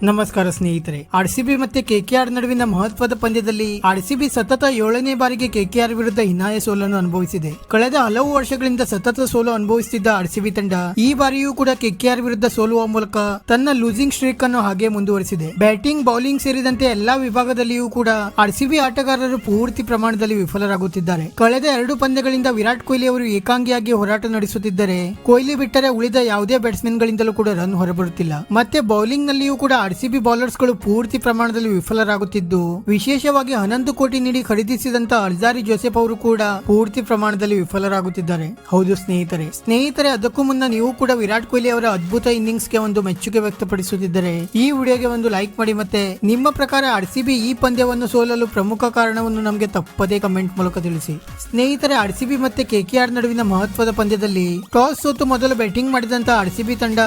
ನಮಸ್ಕಾರ ಸ್ನೇಹಿತರೆ. ಆರ್ಸಿಬಿ ಮತ್ತೆ ಕೆಕೆಆರ್ ನಡುವಿನ ಮಹತ್ವದ ಪಂದ್ಯದಲ್ಲಿ ಆರ್ಸಿಬಿ ಸತತ 7ನೇ ಬಾರಿಗೆ ಕೆಕೆಆರ್ ವಿರುದ್ಧ ಹೀನಾಯ ಸೋಲನ್ನು ಅನುಭವಿಸಿದೆ. ಕಳೆದ ಹಲವು ವರ್ಷಗಳಿಂದ ಸತತ ಸೋಲು ಅನುಭವಿಸುತ್ತಿದ್ದ ಆರ್ಸಿಬಿ ತಂಡ ಈ ಬಾರಿಯೂ ಕೂಡ ಕೆಕೆಆರ್ ವಿರುದ್ಧ ಸೋಲುವ ಮೂಲಕ ತನ್ನ ಲೂಸಿಂಗ್ ಸ್ಟ್ರೀಕ್ ಅನ್ನು ಹಾಗೆ ಮುಂದುವರಿಸಿದೆ. ಬ್ಯಾಟಿಂಗ್, ಬೌಲಿಂಗ್ ಸೇರಿದಂತೆ ಎಲ್ಲಾ ವಿಭಾಗದಲ್ಲಿಯೂ ಕೂಡ ಆರ್ಸಿಬಿ ಆಟಗಾರರು ಪೂರ್ತಿ ಪ್ರಮಾಣದಲ್ಲಿ ವಿಫಲರಾಗುತ್ತಿದ್ದಾರೆ. ಕಳೆದ 2 ಪಂದ್ಯಗಳಿಂದ ವಿರಾಟ್ ಕೊಹ್ಲಿ ಅವರು ಏಕಾಂಗಿಯಾಗಿ ಹೋರಾಟ ನಡೆಸುತ್ತಿದ್ದರೆ, ಕೊಹ್ಲಿ ಬಿಟ್ಟರೆ ಉಳಿದ ಯಾವುದೇ ಬ್ಯಾಟ್ಸ್ಮನ್ ಗಳಿಂದಲೂ ಕೂಡ ರನ್ ಹೊರಬರುತ್ತಿಲ್ಲ. ಮತ್ತೆ ಬೌಲಿಂಗ್ ನಲ್ಲಿಯೂ ಕೂಡ ಆರ್ಸಿಬಿ ಬೌಲರ್ಸ್ ಗಳು ಪೂರ್ತಿ ಪ್ರಮಾಣದಲ್ಲಿ ವಿಫಲರಾಗುತ್ತಿದ್ದು, ವಿಶೇಷವಾಗಿ 11 ಕೋಟಿ ನೀಡಿ ಖರೀದಿಸಿದಂತ ಅಲ್ಜಾರಿ ಜೋಸೆಫ್ ಅವರು ಕೂಡ ಪೂರ್ತಿ ಪ್ರಮಾಣದಲ್ಲಿ ವಿಫಲರಾಗುತ್ತಿದ್ದಾರೆ. ಹೌದು ಸ್ನೇಹಿತರೆ, ಅದಕ್ಕೂ ಮುನ್ನ ನೀವು ಕೂಡ ವಿರಾಟ್ ಕೊಹ್ಲಿ ಅವರ ಅದ್ಭುತ ಇನ್ನಿಂಗ್ಸ್ ಗೆ ಒಂದು ಮೆಚ್ಚುಗೆ ವ್ಯಕ್ತಪಡಿಸುತ್ತಿದ್ದರೆ ಈ ವಿಡಿಯೋಗೆ ಒಂದು ಲೈಕ್ ಮಾಡಿ. ಮತ್ತೆ ನಿಮ್ಮ ಪ್ರಕಾರ ಆರ್ಸಿಬಿ ಈ ಪಂದ್ಯವನ್ನು ಸೋಲಲು ಪ್ರಮುಖ ಕಾರಣವನ್ನು ನಮಗೆ ತಪ್ಪದೇ ಕಮೆಂಟ್ ಮೂಲಕ ತಿಳಿಸಿ. ಸ್ನೇಹಿತರೆ, ಆರ್ಸಿಬಿ ಮತ್ತೆ ಕೆಕೆಆರ್ ನಡುವಿನ ಮಹತ್ವದ ಪಂದ್ಯದಲ್ಲಿ ಟಾಸ್ ಸೋತು ಮೊದಲು ಬ್ಯಾಟಿಂಗ್ ಮಾಡಿದಂತ ಆರ್ಸಿಬಿ ತಂಡ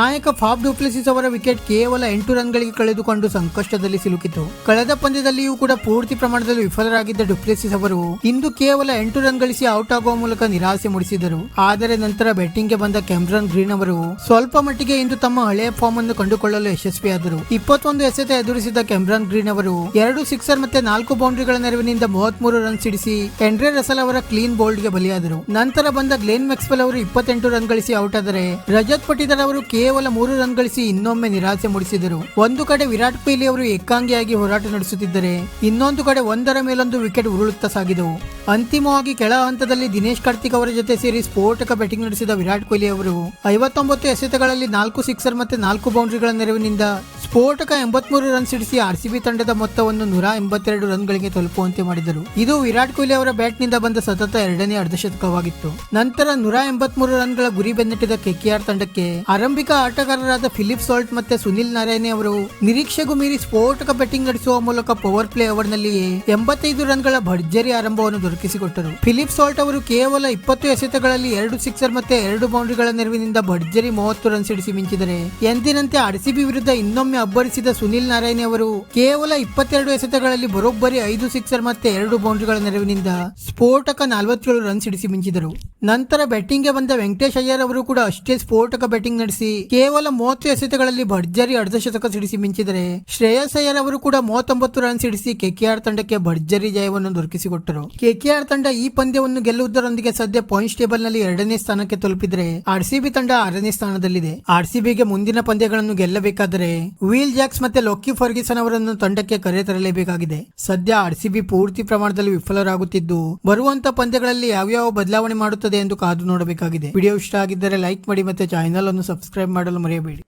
ನಾಯಕ ಫಾಫ್ ಡು ಪ್ಲೆಸಿಸ್ ಅವರ ವಿಕೆಟ್ ಕೇವಲ 8 ರನ್ಗಳಿಗೆ ಕಳೆದುಕೊಂಡು ಸಂಕಷ್ಟದಲ್ಲಿ ಸಿಲುಕಿತು. ಕಳೆದ ಪಂದ್ಯದಲ್ಲಿಯೂ ಕೂಡ ಪೂರ್ತಿ ಪ್ರಮಾಣದಲ್ಲಿ ವಿಫಲರಾಗಿದ್ದ ಡು ಪ್ಲೆಸಿಸ್ ಅವರು ಇಂದು ಕೇವಲ 8 ರನ್ ಗಳಿಸಿ ಔಟ್ ಆಗುವ ಮೂಲಕ ನಿರಾಸೆ ಮೂಡಿಸಿದರು. ಆದರೆ ನಂತರ ಬ್ಯಾಟಿಂಗ್ ಗೆ ಬಂದ ಕ್ಯಾಮರನ್ ಗ್ರೀನ್ ಅವರು ಸ್ವಲ್ಪ ಮಟ್ಟಿಗೆ ಇಂದು ತಮ್ಮ ಹಳೆಯ ಫಾರ್ಮ್ ಅನ್ನು ಕಂಡುಕೊಳ್ಳಲು ಯಶಸ್ವಿಯಾದರು. 21 ಎಸೆತ ಎದುರಿಸಿದ ಕ್ಯಾಮರನ್ ಗ್ರೀನ್ ಅವರು 2 ಸಿಕ್ಸರ್ ಮತ್ತೆ 4 ಬೌಂಡ್ರಿಗಳ ನೆರವಿನಿಂದ 33 ರನ್ ಸಿಡಿಸಿ ಆಂಡ್ರೆ ರಸೆಲ್ ಅವರ ಕ್ಲೀನ್ ಬೋಲ್ಡ್ ಗೆ ಬಲಿಯಾದರು. ನಂತರ ಬಂದ ಗ್ಲೆನ್ ಮ್ಯಾಕ್ಸ್ವೆಲ್ ಅವರು 28 ರನ್ ಗಳಿಸಿ ಔಟ್ ಆದರೆ ರಜತ್ ಪಟಿದಾರ್ ಅವರು ಕೇವಲ 3 ರನ್ ಗಳಿಸಿ ಇನ್ನೊಮ್ಮೆ ನಿರಾಸೆ ಮೂಡಿಸಿದರು. ಒಂದು ಕಡೆ ವಿರಾಟ್ ಕೊಹ್ಲಿ ಅವರು ಏಕಾಂಗಿಯಾಗಿ ಹೋರಾಟ ನಡೆಸುತ್ತಿದ್ದರೆ, ಇನ್ನೊಂದು ಕಡೆ ಒಂದರ ಮೇಲೊಂದು ವಿಕೆಟ್ ಉರುಳುತ್ತಾ ಸಾಗಿದವು. ಅಂತಿಮವಾಗಿ ಕೆಳ ಹಂತದಲ್ಲಿ ದಿನೇಶ್ ಕಾರ್ತಿಕ್ ಅವರ ಜೊತೆ ಸೇರಿ ಸ್ಫೋಟಕ ಬ್ಯಾಟಿಂಗ್ ನಡೆಸಿದ ವಿರಾಟ್ ಕೊಹ್ಲಿ ಅವರು 59 ಎಸೆತಗಳಲ್ಲಿ 4 ಸಿಕ್ಸರ್ ಮತ್ತೆ 4 ಬೌಂಡ್ರಿಗಳ ನೆರವಿನಿಂದ ಸ್ಫೋಟಕ 83 ರನ್ ಸಿಡಿಸಿ ಆರ್ಸಿಬಿ ತಂಡದ ಮೊತ್ತವನ್ನು 182 ರನ್ ಗಳಿಗೆ ತಲುಪುವಂತೆ ಮಾಡಿದರು. ಇದು ವಿರಾಟ್ ಕೊಹ್ಲಿ ಅವರ ಬ್ಯಾಟ್ ನಿಂದ ಬಂದ ಸತತ 2ನೇ ಅರ್ಧಶತಕವಾಗಿತ್ತು. ನಂತರ 183 ರನ್ ಗಳ ಗುರಿ ಬೆನ್ನಟ್ಟಿದ ಕೆಕೆಆರ್ ತಂಡಕ್ಕೆ ಆರಂಭಿಕ ಆಟಗಾರರಾದ ಫಿಲಿಪ್ ಸಾಲ್ಟ್ ಮತ್ತೆ ಸುನಿಲ್ ನಾರಾಯಣ್ ಅವರು ನಿರೀಕ್ಷೆಗೂ ಮೀರಿ ಸ್ಫೋಟಕ ಬ್ಯಾಟಿಂಗ್ ನಡೆಸುವ ಮೂಲಕ ಪವರ್ ಪ್ಲೇ ಓವರ್ ನಲ್ಲಿಯೇ 85 ರನ್ ಗಳ ಭರ್ಜರಿ ಆರಂಭವನ್ನು ದೊರಕಿಸಿಕೊಟ್ಟರು. ಫಿಲಿಪ್ ಸಾಲ್ಟ್ ಅವರು ಕೇವಲ 20 ಎಸೆತಗಳಲ್ಲಿ 2 ಸಿಕ್ಸರ್ ಮತ್ತೆ 2 ಬೌಂಡ್ರಿಗಳ ನೆರವಿನಿಂದ ಭರ್ಜರಿ 30 ರನ್ ಸಿಡಿಸಿ ಮಿಂಚಿದರೆ, ಎಂದಿನಂತೆ ಆರ್ಸಿಬಿ ವಿರುದ್ಧ ಇನ್ನೊಮ್ಮೆ ಅಬ್ಬರಿಸಿದ ಸುನಿಲ್ ನಾರಾಯಣ್ ಅವರು ಕೇವಲ 22 ಎಸೆತಗಳಲ್ಲಿ ಬರೋಬ್ಬರಿ 5 ಸಿಕ್ಸರ್ ಮತ್ತೆ 2 ಬೌಂಡ್ರಿಗಳ ನೆರವಿನಿಂದ ಸ್ಫೋಟಕ 47 ರನ್ ಸಿಡಿಸಿ ಮಿಂಚಿದರು. ನಂತರ ಬ್ಯಾಟಿಂಗ್ ಗೆ ಬಂದ ವೆಂಕಟೇಶ್ ಅಯ್ಯರ್ ಅವರು ಕೂಡ ಅಷ್ಟೇ ಸ್ಫೋಟಕ ಬ್ಯಾಟಿಂಗ್ ನಡೆಸಿ ಕೇವಲ 30 ಎಸೆತಗಳಲ್ಲಿ ಭರ್ಜರಿ ಅರ್ಧಶತಕ ಸಿಡಿಸಿ ಮಿಂಚಿದರೆ, ಶ್ರೇಯಸ್ ಅಯ್ಯರ್ ಅವರು ಕೂಡ 39 ರನ್ ಸಿಡಿಸಿ ಕೆಕೆಆರ್ ತಂಡಕ್ಕೆ ಭರ್ಜರಿ ಜಯವನ್ನು ದೊರಕಿಸಿಕೊಟ್ಟರು. ಕೆಕೆಆರ್ ತಂಡ ಈ ಪಂದ್ಯವನ್ನು ಗೆಲ್ಲುವುದರೊಂದಿಗೆ ಸದ್ಯ ಪಾಯಿಂಟ್ಸ್ ಟೇಬಲ್ ನಲ್ಲಿ 2ನೇ ಸ್ಥಾನಕ್ಕೆ ತಲುಪಿದರೆ, ಆರ್ಸಿಬಿ ತಂಡ 6ನೇ ಸ್ಥಾನದಲ್ಲಿದೆ. ಆರ್ಸಿಬಿಗೆ ಮುಂದಿನ ಪಂದ್ಯಗಳನ್ನು ಗೆಲ್ಲಬೇಕಾದರೆ ವಿಲ್ ಜಾಕ್ಸ್ ಮತ್ತೆ ಲೊಕ್ಕಿ ಫರ್ಗ್ಯೂಸನ್ ಅವರನ್ನು ತಂಡಕ್ಕೆ ಕರೆ ತರಲೇಬೇಕಾಗಿದೆ. ಸದ್ಯ ಆರ್ಸಿಬಿ ಪೂರ್ತಿ ಪ್ರಮಾಣದಲ್ಲಿ ವಿಫಲರಾಗುತ್ತಿದ್ದು, ಬರುವಂತ ಪಂದ್ಯಗಳಲ್ಲಿ ಯಾವ್ಯಾವ ಬದಲಾವಣೆ ಮಾಡುತ್ತದೆ ಎಂದು ಕಾದು ನೋಡಬೇಕಾಗಿದೆ. ವಿಡಿಯೋ ಇಷ್ಟ ಆಗಿದ್ದರೆ ಲೈಕ್ ಮಾಡಿ ಮತ್ತೆ ಚಾನೆಲ್ ಅನ್ನು ಸಬ್ಸ್ಕ್ರೈಬ್ ಮಾಡಲು ಮರೆಯಬೇಡಿ.